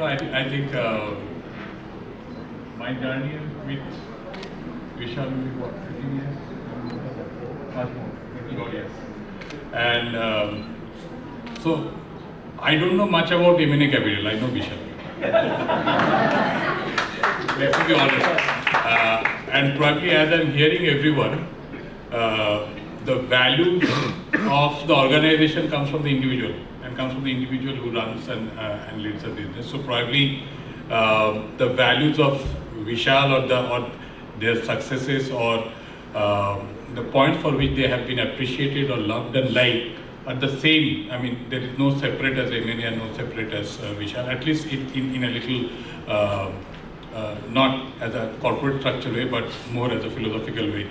No, I think my journey with Vishal will be what, 15 years? Much more, 15 odd years. And so I don't know much about MNA Capital. I know Vishal. Let's be honest. And probably as I'm hearing everyone, the value of the organization comes from the individual and comes from the individual who runs and leads the business. So probably the values of Vishal or their successes or the points for which they have been appreciated or loved and liked are the same. I mean, there is no separate as MNA and no separate as Vishal, at least in a little, not as a corporate structure way, but more as a philosophical way.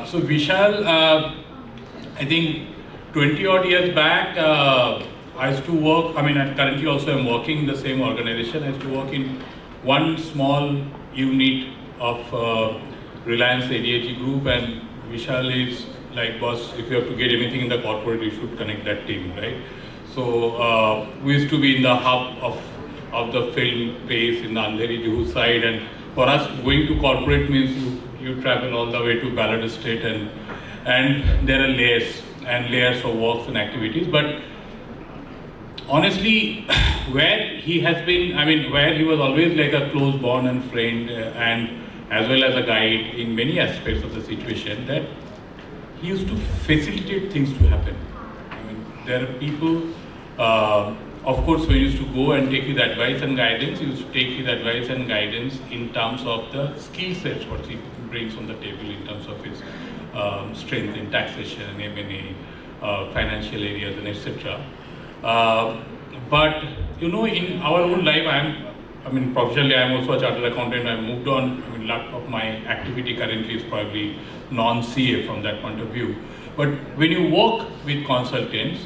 So Vishal, I think 20 odd years back, I used to work, I mean, currently also I'm working in the same organization. I used to work in one small unit of Reliance ADHE group, and Vishal is like, boss, if you have to get anything in the corporate, you should connect that team, right? So we used to be in the hub of the film base in the Andheri Juhu side, and for us going to corporate means you travel all the way to Ballard Estate, and there are layers and layers of works and activities. But honestly, where he has been, I mean, where he was always like a close bond and friend and as well as a guide in many aspects of the situation, that he used to facilitate things to happen. I mean, there are people, of course, when he used to go and take his advice and guidance, he used to take his advice and guidance in terms of the skill sets, what he brings on the table in terms of his strength in taxation, M&A, financial areas, and etc. But you know, in our own life, I mean, professionally, I am also a chartered accountant. I moved on. I mean, a lot of my activity currently is probably non-CA from that point of view. But when you work with consultants,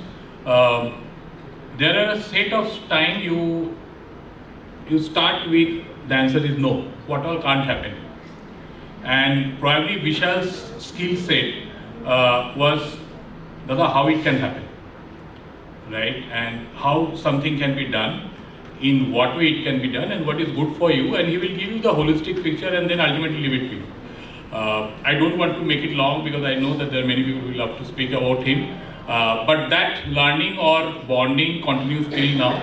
there are a set of time you start with the answer is no. What all can't happen. And probably Vishal's skill set was how it can happen, right? And how something can be done, in what way it can be done, and what is good for you, and he will give you the holistic picture and then ultimately leave it to you. I don't want to make it long because I know that there are many people who will love to speak about him, but that learning or bonding continues till now.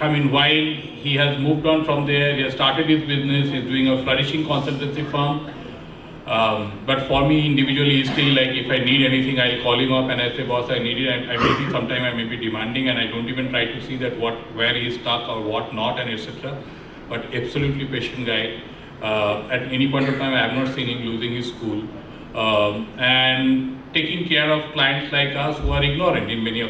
I mean, while he has moved on from there, he has started his business, he's doing a flourishing consultancy firm. But for me individually, still like if I need anything, I'll call him up and I say, boss, I need it. And I maybe sometime I may be demanding, and I don't even try to see that where he is stuck or what not, and etc. But absolutely patient guy. At any point of time, I have not seen him losing his cool, and taking care of clients like us who are ignorant in many of the